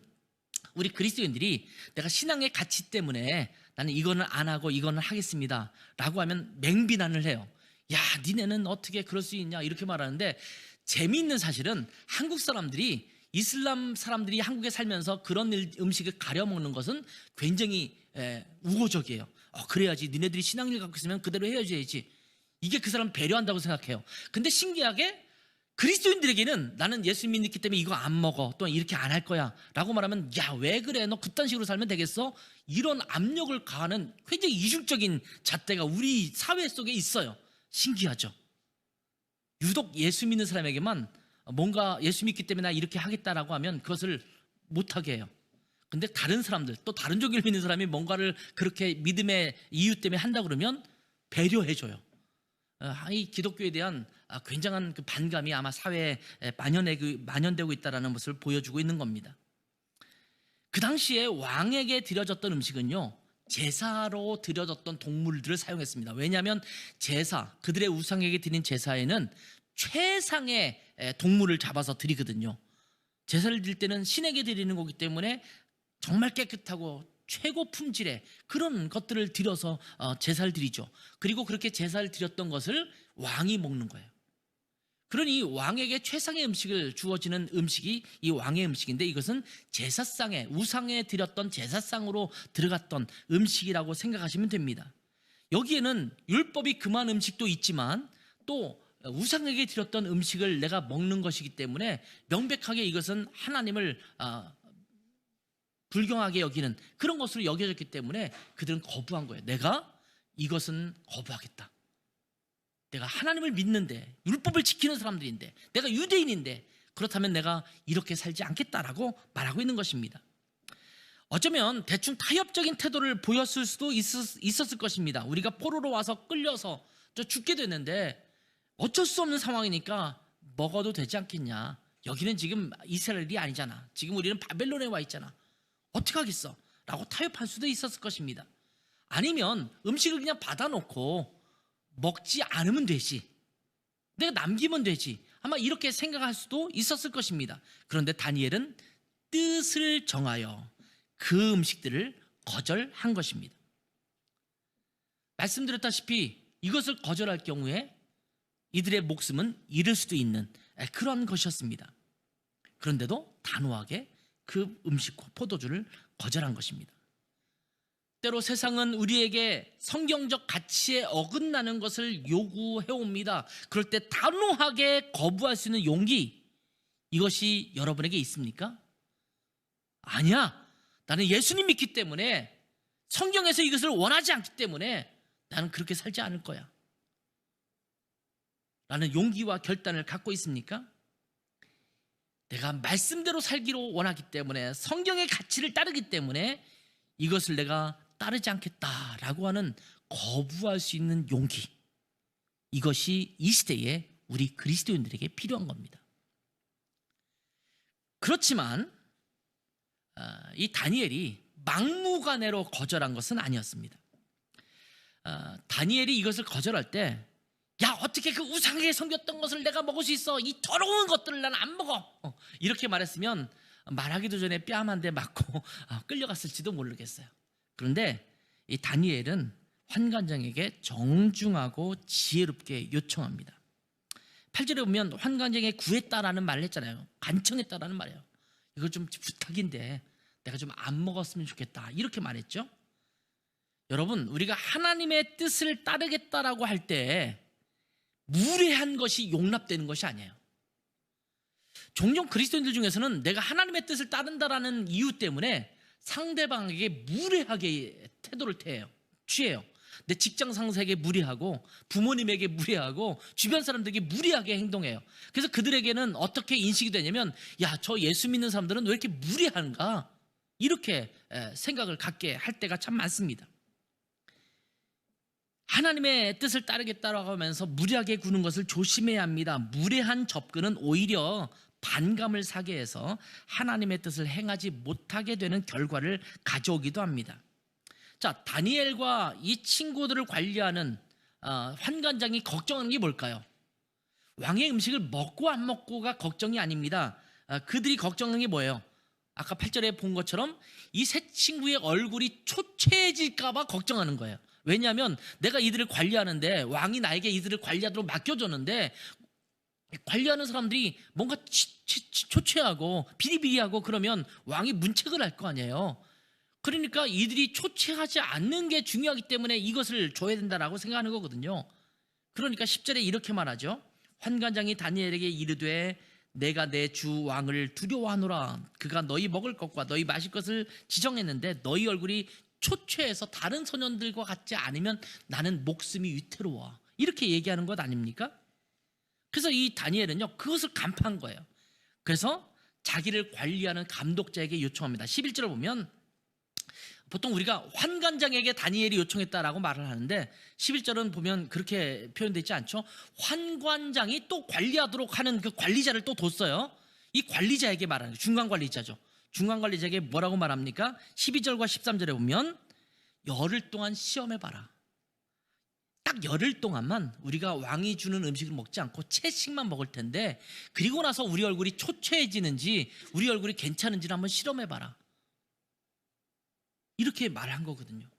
우리 그리스도인들이 내가 신앙의 가치 때문에 나는 이거는 안 하고 이거는 하겠습니다 라고 하면 맹비난을 해요. 야, 니네는 어떻게 그럴 수 있냐 이렇게 말하는데, 재미있는 사실은 한국 사람들이, 이슬람 사람들이 한국에 살면서 그런 음식을 가려 먹는 것은 굉장히 우호적이에요. 그래야지, 니네들이 신앙을 갖고 있으면 그대로 해야지, 이게 그 사람 배려한다고 생각해요. 근데 신기하게 그리스도인들에게는 나는 예수 믿기 때문에 이거 안 먹어, 또는 이렇게 안 할 거야 라고 말하면, 야, 왜 그래, 너 그딴 식으로 살면 되겠어? 이런 압력을 가하는 굉장히 이중적인 잣대가 우리 사회 속에 있어요. 신기하죠. 유독 예수 믿는 사람에게만 뭔가 예수 믿기 때문에 나 이렇게 하겠다라고 하면 그것을 못하게 해요. 근데 다른 사람들, 또 다른 종교를 믿는 사람이 뭔가를 그렇게 믿음의 이유 때문에 한다 그러면 배려해줘요. 이 기독교에 대한 굉장한 그 반감이 아마 사회에 만연되고 있다는 것을 보여주고 있는 겁니다. 그 당시에 왕에게 드려졌던 음식은요, 제사로 드려졌던 동물들을 사용했습니다. 왜냐하면 그들의 우상에게 드린 제사에는 최상의 동물을 잡아서 드리거든요. 제사를 드릴 때는 신에게 드리는 거기 때문에 정말 깨끗하고 최고 품질의 그런 것들을 드려서 제사를 드리죠. 그리고 그렇게 제사를 드렸던 것을 왕이 먹는 거예요. 그러니 왕에게 최상의 음식을 주어지는 음식이 이 왕의 음식인데, 이것은 제사상에, 우상에 드렸던 제사상으로 들어갔던 음식이라고 생각하시면 됩니다. 여기에는 율법이 금한 음식도 있지만 또 우상에게 드렸던 음식을 내가 먹는 것이기 때문에 명백하게 이것은 하나님을 불경하게 여기는 그런 것으로 여겨졌기 때문에 그들은 거부한 거예요. 내가 이것은 거부하겠다. 내가 하나님을 믿는데, 율법을 지키는 사람들인데, 내가 유대인인데, 그렇다면 내가 이렇게 살지 않겠다라고 말하고 있는 것입니다. 어쩌면 대충 타협적인 태도를 보였을 수도 있었을 것입니다. 우리가 포로로 와서 끌려서 죽게 됐는데 어쩔 수 없는 상황이니까 먹어도 되지 않겠냐. 여기는 지금 이스라엘이 아니잖아. 지금 우리는 바벨론에 와 있잖아. 어떻게 하겠어? 라고 타협할 수도 있었을 것입니다. 아니면 음식을 그냥 받아놓고 먹지 않으면 되지, 내가 남기면 되지, 아마 이렇게 생각할 수도 있었을 것입니다. 그런데 다니엘은 뜻을 정하여 그 음식들을 거절한 것입니다. 말씀드렸다시피 이것을 거절할 경우에 이들의 목숨은 잃을 수도 있는 그런 것이었습니다. 그런데도 단호하게 그 음식과 포도주를 거절한 것입니다. 때로 세상은 우리에게 성경적 가치에 어긋나는 것을 요구해옵니다. 그럴 때 단호하게 거부할 수 있는 용기, 이것이 여러분에게 있습니까? 아니야, 나는 예수님 믿기 때문에, 성경에서 이것을 원하지 않기 때문에 나는 그렇게 살지 않을 거야 라는 용기와 결단을 갖고 있습니까? 내가 말씀대로 살기로 원하기 때문에, 성경의 가치를 따르기 때문에 이것을 내가 따르지 않겠다라고 하는 거부할 수 있는 용기, 이것이 이 시대에 우리 그리스도인들에게 필요한 겁니다. 그렇지만 이 다니엘이 막무가내로 거절한 것은 아니었습니다. 다니엘이 이것을 거절할 때, 야, 어떻게 그 우상에게 섬겼던 것을 내가 먹을 수 있어? 이 더러운 것들을 나는 안 먹어. 이렇게 말했으면 말하기도 전에 뺨 한 대 맞고 끌려갔을지도 모르겠어요. 그런데 이 다니엘은 환관장에게 정중하고 지혜롭게 요청합니다. 8절에 보면 환관장에 구했다라는 말을 했잖아요. 간청했다라는 말이에요. 이거 좀 부탁인데 내가 좀 안 먹었으면 좋겠다, 이렇게 말했죠. 여러분, 우리가 하나님의 뜻을 따르겠다라고 할 때 무례한 것이 용납되는 것이 아니에요. 종종 그리스도인들 중에서는 내가 하나님의 뜻을 따른다라는 이유 때문에 상대방에게 무례하게 태도를 취해요. 내 직장 상사에게 무례하고, 부모님에게 무례하고, 주변 사람들에게 무례하게 행동해요. 그래서 그들에게는 어떻게 인식이 되냐면, 야, 저 예수 믿는 사람들은 왜 이렇게 무례한가, 이렇게 생각을 갖게 할 때가 참 많습니다. 하나님의 뜻을 따르겠다고 하면서 무례하게 구는 것을 조심해야 합니다. 무례한 접근은 오히려 반감을 사게 해서 하나님의 뜻을 행하지 못하게 되는 결과를 가져오기도 합니다. 자, 다니엘과 이 친구들을 관리하는 환관장이 걱정하는 게 뭘까요? 왕의 음식을 먹고 안 먹고가 걱정이 아닙니다. 그들이 걱정하는 게 뭐예요? 아까 8절에 본 것처럼 이 세 친구의 얼굴이 초췌해질까 봐 걱정하는 거예요. 왜냐하면 내가 이들을 관리하는데, 왕이 나에게 이들을 관리하도록 맡겨줬는데, 관리하는 사람들이 뭔가 초췌하고 비리비리하고 그러면 왕이 문책을 할 거 아니에요. 그러니까 이들이 초췌하지 않는 게 중요하기 때문에 이것을 줘야 된다라고 생각하는 거거든요. 그러니까 10절에 이렇게 말하죠. 환관장이 다니엘에게 이르되 내가 내 주 왕을 두려워하노라. 그가 너희 먹을 것과 너희 마실 것을 지정했는데 너희 얼굴이 초췌해서 다른 소년들과 같지 않으면 나는 목숨이 위태로워. 이렇게 얘기하는 것 아닙니까? 그래서 이 다니엘은요, 그것을 간파한 거예요. 그래서 자기를 관리하는 감독자에게 요청합니다. 11절을 보면 보통 우리가 환관장에게 다니엘이 요청했다라고 말을 하는데 11절은 보면 그렇게 표현되어 있지 않죠. 환관장이 또 관리하도록 하는 그 관리자를 또 뒀어요. 이 관리자에게 말하는 거예요. 중간관리자죠. 중간관리자에게 뭐라고 말합니까? 12절과 13절에 보면 열흘 동안 시험해봐라. 딱 열흘 동안만 우리가 왕이 주는 음식을 먹지 않고 채식만 먹을 텐데, 그리고 나서 우리 얼굴이 초췌해지는지 우리 얼굴이 괜찮은지를 한번 실험해봐라. 이렇게 말한 거거든요.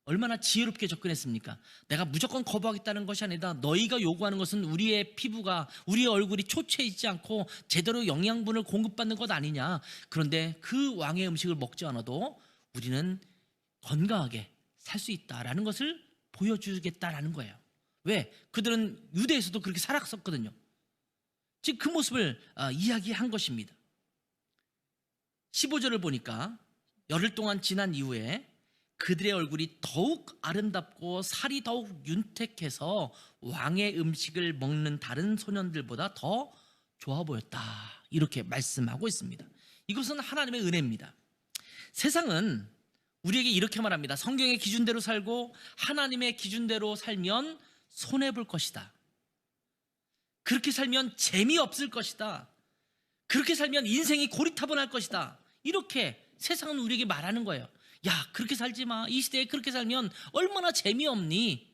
얼마나 지혜롭게 접근했습니까? 내가 무조건 거부하겠다는 것이 아니다. 너희가 요구하는 것은 우리의 피부가, 우리의 얼굴이 초췌해지지 않고 제대로 영양분을 공급받는 것 아니냐. 그런데 그 왕의 음식을 먹지 않아도 우리는 건강하게 살 수 있다라는 것을 보여주겠다라는 거예요. 왜? 그들은 유대에서도 그렇게 살았었거든요. 즉 그 모습을 이야기한 것입니다. 15절을 보니까 열흘 동안 지난 이후에 그들의 얼굴이 더욱 아름답고 살이 더욱 윤택해서 왕의 음식을 먹는 다른 소년들보다 더 좋아 보였다. 이렇게 말씀하고 있습니다. 이것은 하나님의 은혜입니다. 세상은 우리에게 이렇게 말합니다. 성경의 기준대로 살고 하나님의 기준대로 살면 손해볼 것이다. 그렇게 살면 재미없을 것이다. 그렇게 살면 인생이 고리타분할 것이다. 이렇게 세상은 우리에게 말하는 거예요. 야, 그렇게 살지 마. 이 시대에 그렇게 살면 얼마나 재미없니?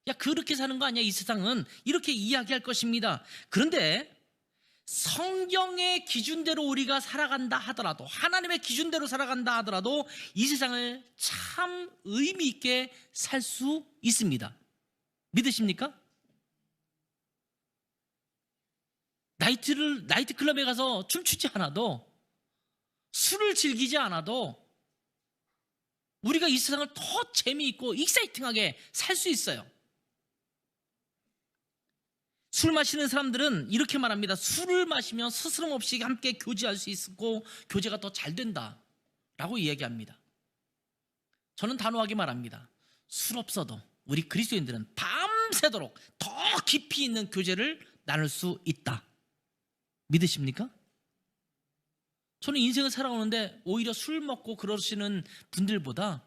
야, 그렇게 사는 거 아니야, 이 세상은. 이렇게 이야기할 것입니다. 그런데 성경의 기준대로 우리가 살아간다 하더라도, 하나님의 기준대로 살아간다 하더라도 이 세상을 참 의미 있게 살 수 있습니다. 믿으십니까? 나이트클럽에 가서 춤추지 않아도, 술을 즐기지 않아도 우리가 이 세상을 더 재미있고 익사이팅하게 살 수 있어요. 술 마시는 사람들은 이렇게 말합니다. 술을 마시면 스스럼 없이 함께 교제할 수 있고 교제가 더 잘 된다 라고 이야기합니다. 저는 단호하게 말합니다. 술 없어도 우리 그리스도인들은 밤새도록 더 깊이 있는 교제를 나눌 수 있다. 믿으십니까? 저는 인생을 살아오는데 오히려 술 먹고 그러시는 분들보다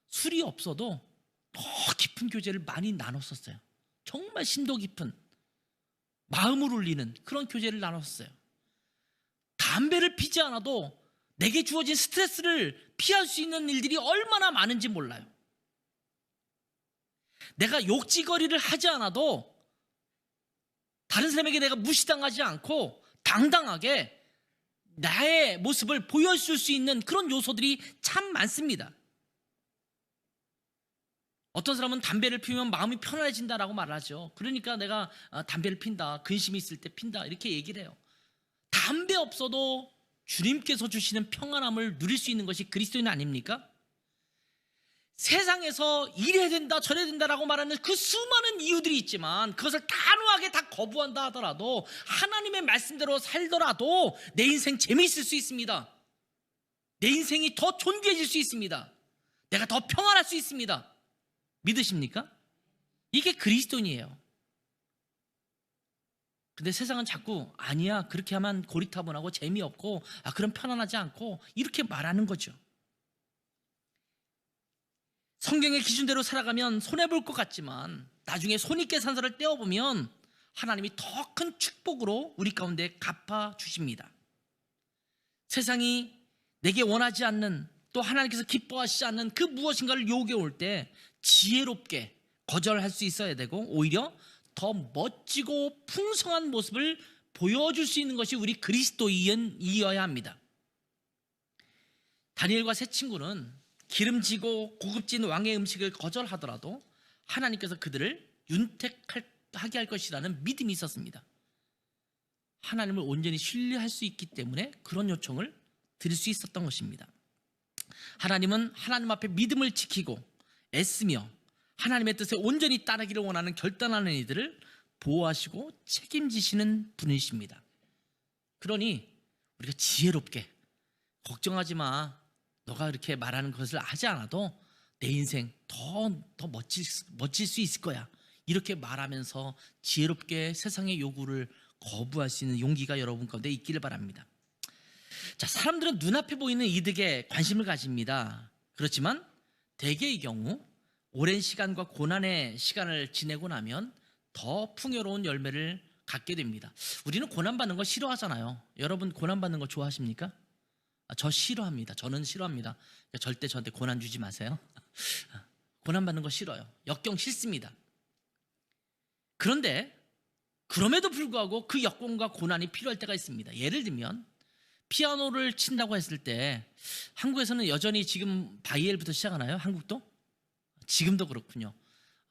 술이 없어도 더 깊은 교제를 많이 나눴었어요. 정말 심도 깊은, 마음을 울리는 그런 교제를 나눴어요. 담배를 피지 않아도 내게 주어진 스트레스를 피할 수 있는 일들이 얼마나 많은지 몰라요. 내가 욕지거리를 하지 않아도 다른 사람에게 내가 무시당하지 않고 당당하게 나의 모습을 보여줄 수 있는 그런 요소들이 참 많습니다. 어떤 사람은 담배를 피우면 마음이 편안해진다라고 말하죠. 그러니까 내가 담배를 핀다, 근심이 있을 때 핀다, 이렇게 얘기를 해요. 담배 없어도 주님께서 주시는 평안함을 누릴 수 있는 것이 그리스도인 아닙니까? 세상에서 이래야 된다 저래야 된다라고 말하는 그 수많은 이유들이 있지만 그것을 단호하게 다 거부한다 하더라도, 하나님의 말씀대로 살더라도 내 인생 재미있을 수 있습니다. 내 인생이 더 존귀해질 수 있습니다. 내가 더 평안할 수 있습니다. 믿으십니까? 이게 그리스도인이에요. 근데 세상은 자꾸 아니야, 그렇게 하면 고리타분하고 재미없고 그럼 편안하지 않고 이렇게 말하는 거죠. 성경의 기준대로 살아가면 손해볼 것 같지만 나중에 손익계 산서를 떼어보면 하나님이 더 큰 축복으로 우리 가운데 갚아주십니다. 세상이 내게 원하지 않는, 또 하나님께서 기뻐하시지 않는 그 무엇인가를 요구해 올 때 지혜롭게 거절할 수 있어야 되고, 오히려 더 멋지고 풍성한 모습을 보여줄 수 있는 것이 우리 그리스도인이어야 합니다. 다니엘과 세 친구는 기름지고 고급진 왕의 음식을 거절하더라도 하나님께서 그들을 윤택하게 할 것이라는 믿음이 있었습니다. 하나님을 온전히 신뢰할 수 있기 때문에 그런 요청을 드릴 수 있었던 것입니다. 하나님은 하나님 앞에 믿음을 지키고 애쓰며 하나님의 뜻에 온전히 따르기를 원하는 결단하는 이들을 보호하시고 책임지시는 분이십니다. 그러니 우리가 지혜롭게, 걱정하지 마, 너가 이렇게 말하는 것을 하지 않아도 내 인생 더 멋질 수 있을 거야, 이렇게 말하면서 지혜롭게 세상의 요구를 거부할 수 있는 용기가 여러분 가운데 있기를 바랍니다. 자, 사람들은 눈앞에 보이는 이득에 관심을 가집니다. 그렇지만 대개의 경우 오랜 시간과 고난의 시간을 지내고 나면 더 풍요로운 열매를 갖게 됩니다. 우리는 고난받는 거 싫어하잖아요. 여러분 고난받는 거 좋아하십니까? 저 싫어합니다. 저는 싫어합니다. 절대 저한테 고난 주지 마세요. 고난받는 거 싫어요. 역경 싫습니다. 그런데 그럼에도 불구하고 그 역경과 고난이 필요할 때가 있습니다. 예를 들면 피아노를 친다고 했을 때 한국에서는 여전히 지금 바이엘부터 시작하나요? 한국도? 지금도 그렇군요.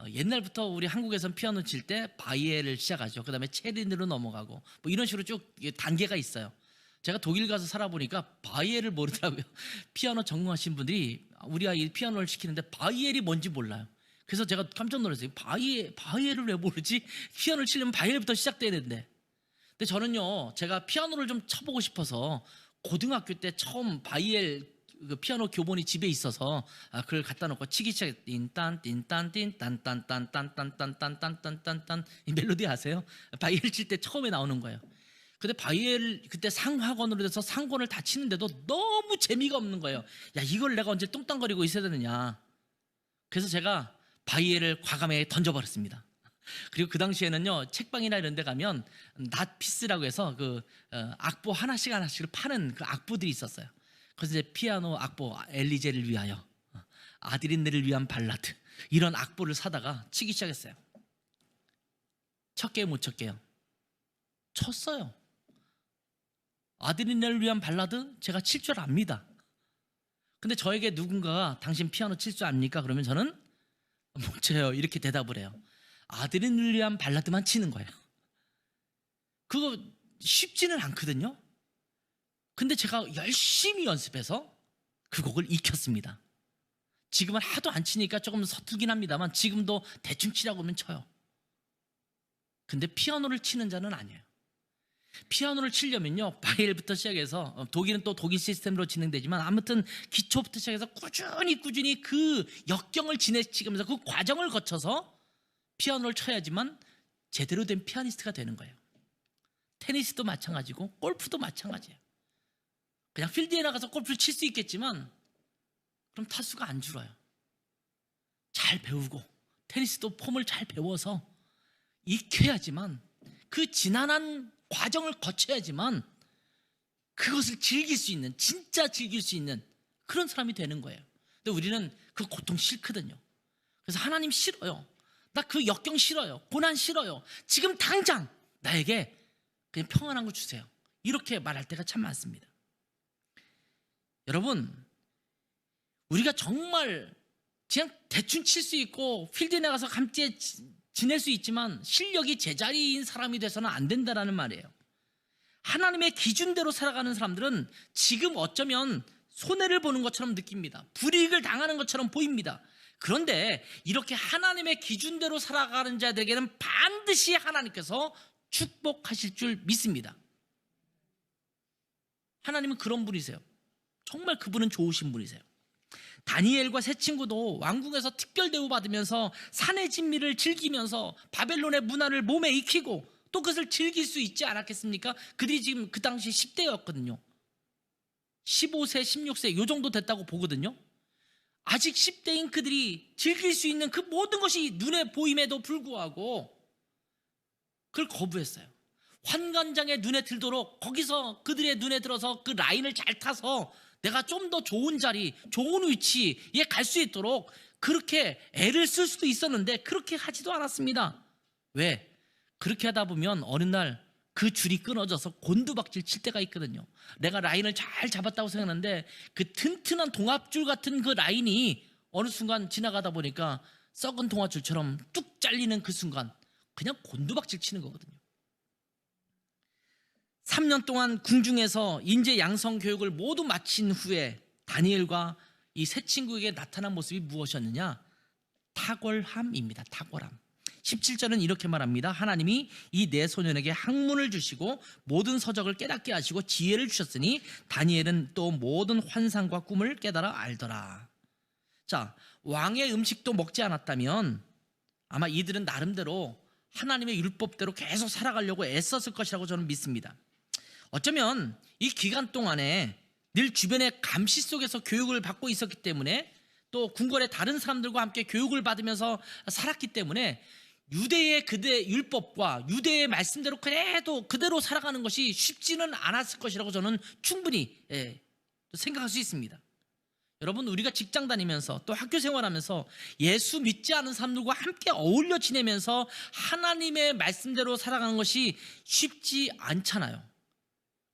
옛날부터 우리 한국에서는 피아노 칠 때 바이엘을 시작하죠. 그 다음에 체린으로 넘어가고 뭐 이런 식으로 쭉 단계가 있어요. 제가 독일 가서 살아보니까 바이엘을 모르더라고요. 피아노 전공하신 분들이 우리 아이 피아노를 시키는데 바이엘이 뭔지 몰라요. 그래서 제가 깜짝 놀랐어요. 바이엘을 왜 모르지? 피아노를 치려면 바이엘부터 시작돼야 되는데. 근데 저는요, 제가 피아노를 좀 쳐보고 싶어서 고등학교 때 처음 바이엘 그 피아노 교본이 집에 있어서 그걸 갖다 놓고 치기 시작했어요. 띵딴 띵딴 띵딴 딴딴딴딴딴딴딴딴딴 이 멜로디 아세요? 바이엘 칠 때 처음에 나오는 거예요. 근데 바이엘 그때 상학원으로 돼서 상권을 다 치는데도 너무 재미가 없는 거예요. 야, 이걸 내가 언제 뚱땅거리고 있어야 되느냐. 그래서 제가 바이엘을 과감하게 던져버렸습니다. 그리고 그 당시에는요, 책방이나 이런 데 가면 낫피스라고 해서 그 악보 하나씩을 파는 그 악보들이 있었어요. 그래서 이제 피아노 악보, 엘리제를 위하여, 아드린네를 위한 발라드, 이런 악보를 사다가 치기 시작했어요. 쳤게요, 못 쳤게요? 쳤어요. 아드린네를 위한 발라드 제가 칠 줄 압니다. 근데 저에게 누군가가 당신 피아노 칠 줄 압니까? 그러면 저는 못 쳐요, 이렇게 대답을 해요. 아드린네를 위한 발라드만 치는 거예요. 그거 쉽지는 않거든요. 근데 제가 열심히 연습해서 그 곡을 익혔습니다. 지금은 하도 안 치니까 조금 서툴긴 합니다만 지금도 대충 치라고 하면 쳐요. 근데 피아노를 치는 자는 아니에요. 피아노를 치려면요, 바이엘부터 시작해서, 독일은 또 독일 시스템으로 진행되지만 아무튼 기초부터 시작해서 꾸준히 그 역경을 지내치면서 그 과정을 거쳐서 피아노를 쳐야지만 제대로 된 피아니스트가 되는 거예요. 테니스도 마찬가지고 골프도 마찬가지예요. 그냥 필드에 나가서 골프를 칠 수 있겠지만 그럼 타수가 안 줄어요. 잘 배우고 테니스도 폼을 잘 배워서 익혀야지만, 그 지난한 과정을 거쳐야지만 그것을 즐길 수 있는, 진짜 즐길 수 있는 그런 사람이 되는 거예요. 근데 우리는 그 고통 싫거든요. 그래서 하나님 싫어요. 나 그 역경 싫어요. 고난 싫어요. 지금 당장 나에게 그냥 평안한 거 주세요. 이렇게 말할 때가 참 많습니다. 여러분, 우리가 정말 그냥 대충 칠 수 있고 필드에 나가서 함께 지낼 수 있지만 실력이 제자리인 사람이 돼서는 안 된다라는 말이에요. 하나님의 기준대로 살아가는 사람들은 지금 어쩌면 손해를 보는 것처럼 느낍니다. 불이익을 당하는 것처럼 보입니다. 그런데 이렇게 하나님의 기준대로 살아가는 자들에게는 반드시 하나님께서 축복하실 줄 믿습니다. 하나님은 그런 분이세요. 정말 그분은 좋으신 분이세요. 다니엘과 세 친구도 왕궁에서 특별 대우 받으면서 산의 진미를 즐기면서 바벨론의 문화를 몸에 익히고 또 그것을 즐길 수 있지 않았겠습니까? 그들이 지금 그 당시 10대였거든요. 15세, 16세 요 정도 됐다고 보거든요. 아직 10대인 그들이 즐길 수 있는 그 모든 것이 눈에 보임에도 불구하고 그걸 거부했어요. 환관장의 눈에 들도록 거기서 그들의 눈에 들어서 그 라인을 잘 타서 내가 좀 더 좋은 자리, 좋은 위치에 갈 수 있도록 그렇게 애를 쓸 수도 있었는데 그렇게 하지도 않았습니다. 왜? 그렇게 하다 보면 어느 날 그 줄이 끊어져서 곤두박질 칠 때가 있거든요. 내가 라인을 잘 잡았다고 생각하는데 그 튼튼한 동아줄 같은 그 라인이 어느 순간 지나가다 보니까 썩은 동아줄처럼 뚝 잘리는 그 순간 그냥 곤두박질 치는 거거든요. 3년 동안 궁중에서 인재 양성 교육을 모두 마친 후에 다니엘과 이 세 친구에게 나타난 모습이 무엇이었느냐? 탁월함입니다. 탁월함. 17절은 이렇게 말합니다. 하나님이 이 네 소년에게 학문을 주시고 모든 서적을 깨닫게 하시고 지혜를 주셨으니 다니엘은 또 모든 환상과 꿈을 깨달아 알더라. 자, 왕의 음식도 먹지 않았다면 아마 이들은 나름대로 하나님의 율법대로 계속 살아가려고 애썼을 것이라고 저는 믿습니다. 어쩌면 이 기간 동안에 늘 주변의 감시 속에서 교육을 받고 있었기 때문에 또 궁궐의 다른 사람들과 함께 교육을 받으면서 살았기 때문에 유대의 그대 율법과 유대의 말씀대로 그대로 살아가는 것이 쉽지는 않았을 것이라고 저는 충분히 생각할 수 있습니다. 여러분, 우리가 직장 다니면서 또 학교 생활하면서 예수 믿지 않은 사람들과 함께 어울려 지내면서 하나님의 말씀대로 살아가는 것이 쉽지 않잖아요.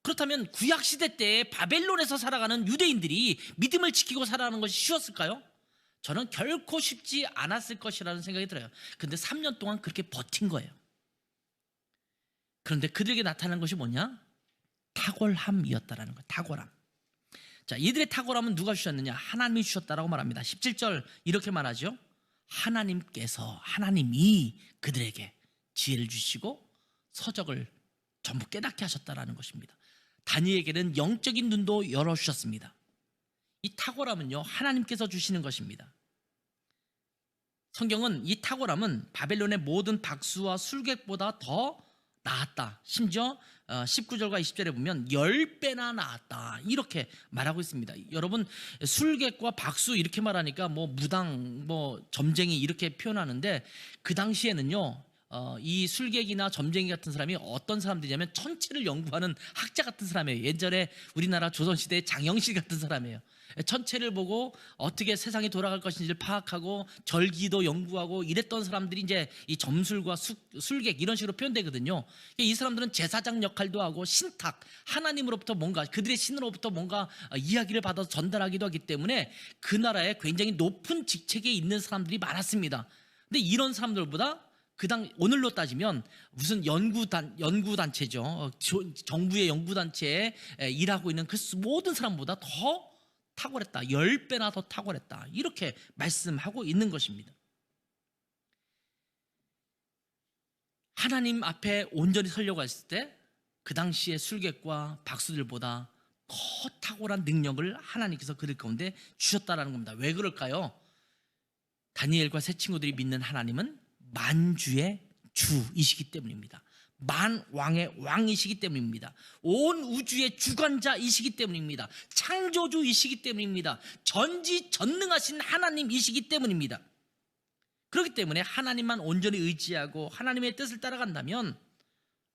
그렇다면 구약시대 때 바벨론에서 살아가는 유대인들이 믿음을 지키고 살아가는 것이 쉬웠을까요? 저는 결코 쉽지 않았을 것이라는 생각이 들어요. 근데 3년 동안 그렇게 버틴 거예요. 그런데 그들에게 나타난 것이 뭐냐? 탁월함이었다라는 거예요. 탁월함. 자, 이들의 탁월함은 누가 주셨느냐? 하나님이 주셨다라고 말합니다. 17절 이렇게 말하죠. 하나님이 그들에게 지혜를 주시고 서적을 전부 깨닫게 하셨다라는 것입니다. 다니엘에게는 영적인 눈도 열어주셨습니다. 이 탁월함은요, 하나님께서 주시는 것입니다. 성경은 이 탁월함은 바벨론의 모든 박수와 술객보다 더 나았다. 심지어 19절과 20절에 보면 10배나 나았다. 이렇게 말하고 있습니다. 여러분, 술객과 박수 이렇게 말하니까 뭐 무당, 뭐 점쟁이 이렇게 표현하는데 그 당시에는요, 이 술객이나 점쟁이 같은 사람이 어떤 사람들이냐면 천체를 연구하는 학자 같은 사람이에요. 예전에 우리나라 조선시대의 장영실 같은 사람이에요. 천체를 보고 어떻게 세상이 돌아갈 것인지를 파악하고 절기도 연구하고 이랬던 사람들이 이제 이 점술과 술객 이런 식으로 표현되거든요. 이 사람들은 제사장 역할도 하고 신탁, 하나님으로부터 뭔가 그들의 신으로부터 뭔가 이야기를 받아서 전달하기도 하기 때문에 그 나라에 굉장히 높은 직책에 있는 사람들이 많았습니다. 근데 이런 사람들보다 오늘로 따지면 무슨 연구단체죠. 정부의 연구단체에 일하고 있는 그 모든 사람보다 더 탁월했다. 10배나 더 탁월했다. 이렇게 말씀하고 있는 것입니다. 하나님 앞에 온전히 서려고 했을 때 그 당시의 술객과 박수들보다 더 탁월한 능력을 하나님께서 그들 가운데 주셨다는 겁니다. 왜 그럴까요? 다니엘과 세 친구들이 믿는 하나님은 만주의 주이시기 때문입니다. 만왕의 왕이시기 때문입니다. 온 우주의 주관자이시기 때문입니다. 창조주이시기 때문입니다. 전지전능하신 하나님이시기 때문입니다. 그렇기 때문에 하나님만 온전히 의지하고 하나님의 뜻을 따라간다면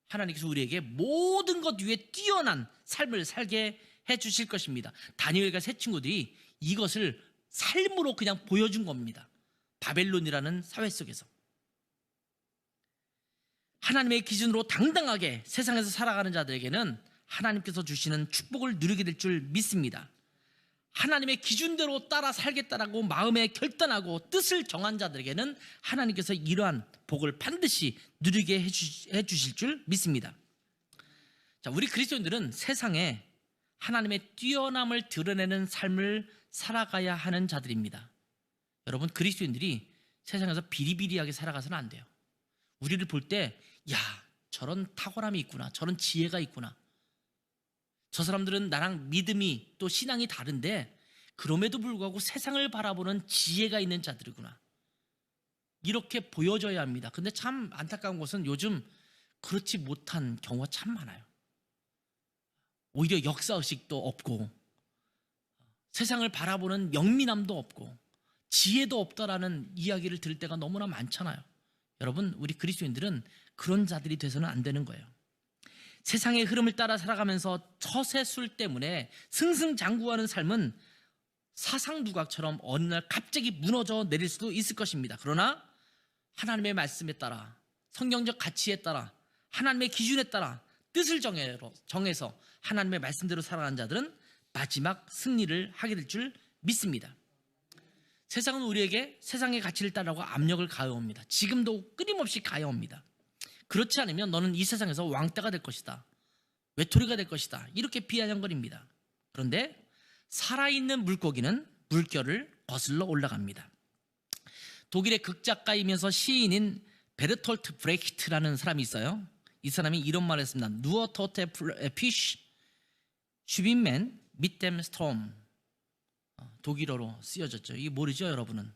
하나님께서 우리에게 모든 것 위에 뛰어난 삶을 살게 해주실 것입니다. 다니엘과 세 친구들이 이것을 삶으로 그냥 보여준 겁니다. 바벨론이라는 사회 속에서 하나님의 기준으로 당당하게 세상에서 살아가는 자들에게는 하나님께서 주시는 축복을 누리게 될 줄 믿습니다. 하나님의 기준대로 따라 살겠다라고 마음에 결단하고 뜻을 정한 자들에게는 하나님께서 이러한 복을 반드시 누리게 해주실 줄 믿습니다. 자, 우리 그리스도인들은 세상에 하나님의 뛰어남을 드러내는 삶을 살아가야 하는 자들입니다. 여러분, 그리스도인들이 세상에서 비리비리하게 살아가서는 안 돼요. 우리를 볼 때 야, 저런 탁월함이 있구나, 저런 지혜가 있구나, 저 사람들은 나랑 믿음이 또 신앙이 다른데 그럼에도 불구하고 세상을 바라보는 지혜가 있는 자들이구나, 이렇게 보여져야 합니다. 근데 참 안타까운 것은 요즘 그렇지 못한 경우가 참 많아요. 오히려 역사의식도 없고 세상을 바라보는 영민함도 없고 지혜도 없다라는 이야기를 들을 때가 너무나 많잖아요. 여러분, 우리 그리스도인들은 그런 자들이 돼서는 안 되는 거예요. 세상의 흐름을 따라 살아가면서 처세술 때문에 승승장구하는 삶은 사상두각처럼 어느 날 갑자기 무너져 내릴 수도 있을 것입니다. 그러나 하나님의 말씀에 따라, 성경적 가치에 따라, 하나님의 기준에 따라 뜻을 정해서 하나님의 말씀대로 살아가는 자들은 마지막 승리를 하게 될 줄 믿습니다. 세상은 우리에게 세상의 가치를 따르라고 압력을 가해옵니다. 지금도 끊임없이 가해옵니다. 그렇지 않으면 너는 이 세상에서 왕따가 될 것이다, 외톨이가 될 것이다, 이렇게 비아냥거립니다. 그런데 살아있는 물고기는 물결을 거슬러 올라갑니다. 독일의 극작가이면서 시인인 베르톨트 브레히트라는 사람이 있어요. 이 사람이 이런 말을 했습니다. 누어 토테 피쉬 슈빈맨 미템 스톰. 독일어로 쓰여졌죠. 이게 모르죠, 여러분은?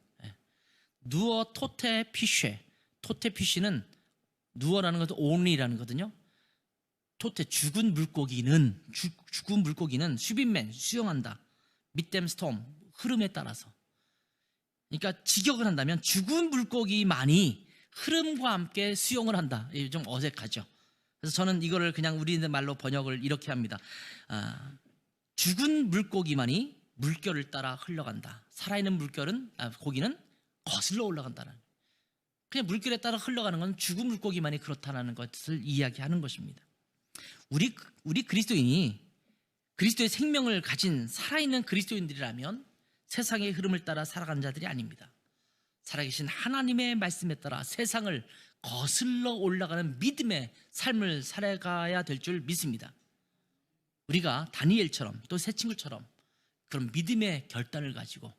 누어 토테 피쉐. 토테 피쉬는 누어라는 것은 only라는 거거든요. 토테, 죽은 물고기는 슈빈맨, 수영한다. 밑댐 스톰, 흐름에 따라서. 그러니까 직역을 한다면 죽은 물고기만이 흐름과 함께 수영을 한다. 이게 좀 어색하죠. 그래서 저는 이거를 그냥 우리네 말로 번역을 이렇게 합니다. 죽은 물고기만이 물결을 따라 흘러간다. 살아있는 고기는 거슬러 올라간다는. 그냥 물결에 따라 흘러가는 건 죽은 물고기만이 그렇다는 것을 이야기하는 것입니다. 우리 그리스도인이 그리스도의 생명을 가진 살아있는 그리스도인들이라면 세상의 흐름을 따라 살아가는 자들이 아닙니다. 살아계신 하나님의 말씀에 따라 세상을 거슬러 올라가는 믿음의 삶을 살아가야 될 줄 믿습니다. 우리가 다니엘처럼 또 새 친구처럼 그런 믿음의 결단을 가지고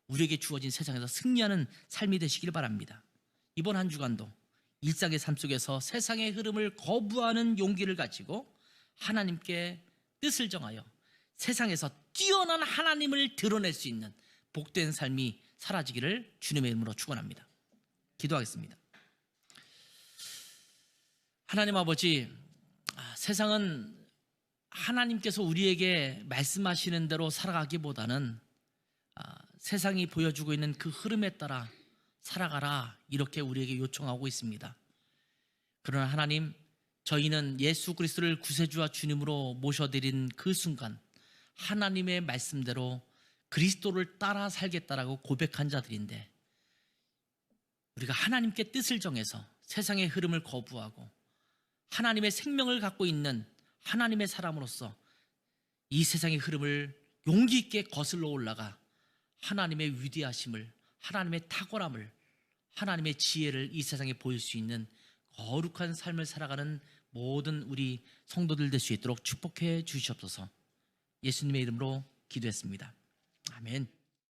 우리에게 주어진 세상에서 승리하는 삶이 되시길 바랍니다. 이번 한 주간도 일상의 삶 속에서 세상의 흐름을 거부하는 용기를 가지고 하나님께 뜻을 정하여 세상에서 뛰어난 하나님을 드러낼 수 있는 복된 삶이 사라지기를 주님의 이름으로 축원합니다. 기도하겠습니다. 하나님 아버지, 세상은 하나님께서 우리에게 말씀하시는 대로 살아가기보다는 세상이 보여주고 있는 그 흐름에 따라 살아가라, 이렇게 우리에게 요청하고 있습니다. 그러나 하나님, 저희는 예수 그리스도를 구세주와 주님으로 모셔드린 그 순간 하나님의 말씀대로 그리스도를 따라 살겠다라고 고백한 자들인데, 우리가 하나님께 뜻을 정해서 세상의 흐름을 거부하고 하나님의 생명을 갖고 있는 하나님의 사람으로서 이 세상의 흐름을 용기 있게 거슬러 올라가 하나님의 위대하심을, 하나님의 탁월함을, 하나님의 지혜를 이 세상에 보일 수 있는 거룩한 삶을 살아가는 모든 우리 성도들 될 수 있도록 축복해 주시옵소서. 예수님의 이름으로 기도했습니다. 아멘.